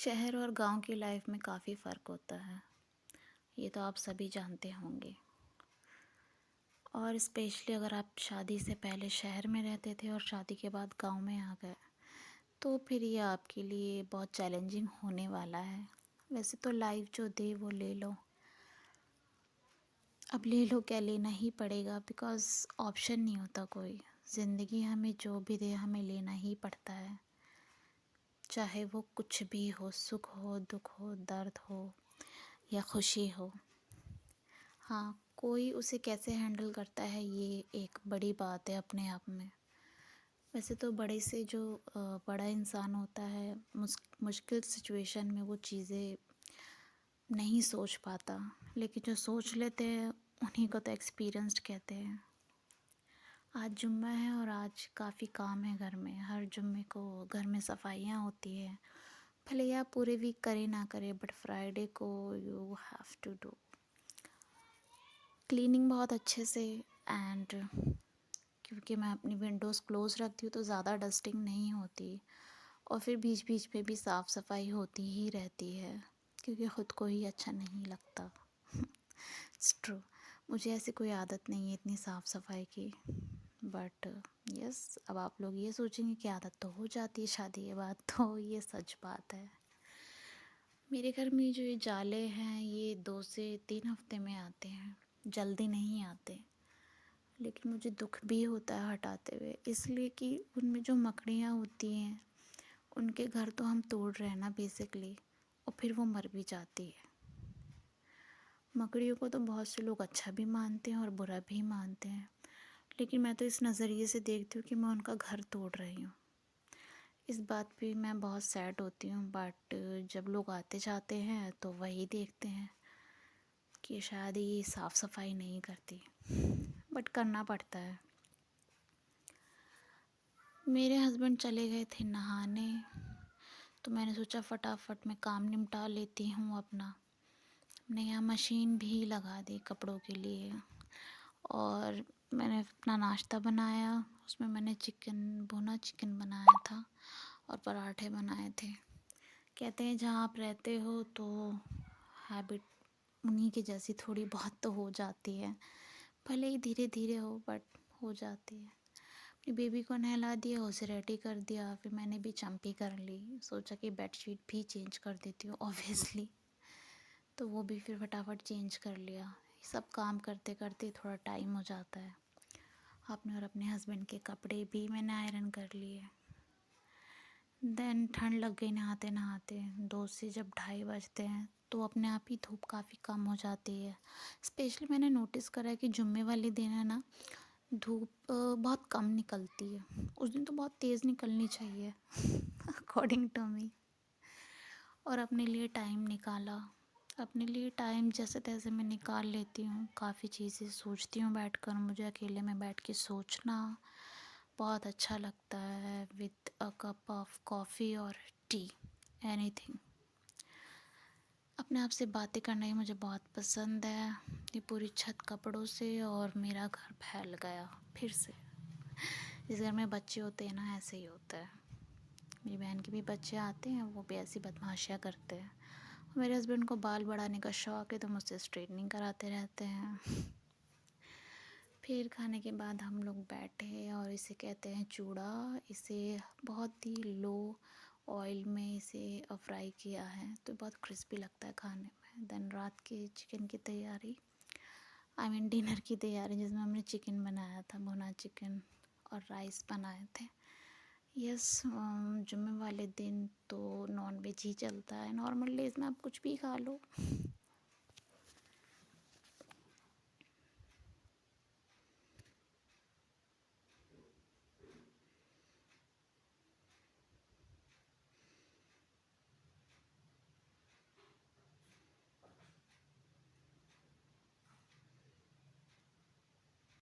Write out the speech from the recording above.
शहर और गांव की लाइफ में काफ़ी फ़र्क होता है। ये तो आप सभी जानते होंगे। और स्पेशली अगर आप शादी से पहले शहर में रहते थे और शादी के बाद गांव में आ गए तो फिर ये आपके लिए बहुत चैलेंजिंग होने वाला है। वैसे तो लाइफ जो दे वो ले लो। अब ले लो क्या, लेना ही पड़ेगा बिकॉज़ ऑप्शन नहीं होता कोई। ज़िंदगी हमें जो भी दे हमें लेना ही पड़ता है, चाहे वो कुछ भी हो, सुख हो, दुख हो, दर्द हो या खुशी हो। हाँ, कोई उसे कैसे हैंडल करता है ये एक बड़ी बात है अपने आप में। वैसे तो बड़े से जो बड़ा इंसान होता है मुश्किल सिचुएशन में वो चीज़ें नहीं सोच पाता, लेकिन जो सोच लेते हैं उन्हीं को तो एक्सपीरियंस्ड कहते हैं। आज जुम्मा है और आज काफ़ी काम है घर में। हर जुम्मे को घर में सफाइयाँ होती है। भले ही आप पूरे वीक करे ना करे बट फ्राइडे को you have to do cleaning बहुत अच्छे से। एंड क्योंकि मैं अपनी विंडोज़ क्लोज़ रखती हूँ तो ज़्यादा डस्टिंग नहीं होती। और फिर बीच बीच पे भी साफ़ सफाई होती ही रहती है क्योंकि ख़ुद को ही अच्छा नहीं लगता। It's true. मुझे ऐसी कोई आदत नहीं है इतनी साफ़ सफाई की। बट यस, अब आप लोग ये सोचेंगे कि आदत तो हो जाती है शादी के बाद, तो ये सच बात है। मेरे घर में जो ये जाले हैं ये 2 से 3 हफ्ते में आते हैं, जल्दी नहीं आते। लेकिन मुझे दुख भी होता है हटाते हुए, इसलिए कि उनमें जो मकड़ियाँ होती हैं उनके घर तो हम तोड़ रहे हैं ना बेसिकली, और फिर वो मर भी जाती है। मकड़ियों को तो बहुत से लोग अच्छा भी मानते हैं और बुरा भी मानते हैं, लेकिन मैं तो इस नज़रिए से देखती हूँ कि मैं उनका घर तोड़ रही हूँ। इस बात पे मैं बहुत सैड होती हूँ। बट जब लोग आते जाते हैं तो वही देखते हैं कि शायद ये साफ़ सफाई नहीं करती, बट करना पड़ता है। मेरे हस्बैंड चले गए थे नहाने, तो मैंने सोचा फटाफट मैं काम निपटा लेती हूँ अपना। हमने यहाँ मशीन भी लगा दी कपड़ों के लिए। और मैंने अपना नाश्ता बनाया, उसमें मैंने भुना चिकन बनाया था और पराठे बनाए थे। कहते हैं जहाँ आप रहते हो तो हैबिट उन्हीं की जैसी थोड़ी बहुत तो हो जाती है, भले ही धीरे धीरे हो बट हो जाती है। अपनी बेबी को नहला दिया, उसे रेडी कर दिया, फिर मैंने भी चंपी कर ली। सोचा कि बेडशीट भी चेंज कर देती हूँ ऑब्वियसली, तो वो भी फिर फटाफट चेंज कर लिया। सब काम करते करते थोड़ा टाइम हो जाता है। अपने और अपने हस्बैंड के कपड़े भी मैंने आयरन कर लिए। देन ठंड लग गई नहाते नहाते। 2 से जब 2:30 बजते हैं तो अपने आप ही धूप काफ़ी कम हो जाती है। स्पेशली मैंने नोटिस करा है कि जुम्मे वाले दिन है ना, धूप बहुत कम निकलती है। उस दिन तो बहुत तेज़ निकलनी चाहिए अकॉर्डिंग टू मी। और अपने लिए टाइम निकाला। अपने लिए टाइम जैसे तैसे मैं निकाल लेती हूँ। काफ़ी चीज़ें सोचती हूँ बैठकर। मुझे अकेले में बैठ के सोचना बहुत अच्छा लगता है, with a cup of coffee और टी, एनीथिंग। अपने आप से बातें करना ही मुझे बहुत पसंद है। ये पूरी छत कपड़ों से और मेरा घर फैल गया फिर से। जिस घर में बच्चे होते हैं ना, ऐसे ही होता है। मेरी बहन के भी बच्चे आते हैं, वो भी ऐसी बदमाशियाँ करते हैं। मेरे हस्बैंड को बाल बढ़ाने का शौक़ है तो मुझसे स्ट्रेटनिंग कराते रहते हैं। फिर खाने के बाद हम लोग बैठे और इसे कहते हैं चूड़ा। इसे बहुत ही लो ऑयल में इसे फ्राई किया है तो बहुत क्रिस्पी लगता है खाने में। देन रात की चिकन की तैयारी, आई मीन डिनर की तैयारी, जिसमें हमने चिकन बनाया था, भुना चिकन और राइस बनाए थे। यस, जुम्मे वाले दिन तो नॉन वेज ही चलता है। नॉर्मल डेज में आप कुछ भी खा लो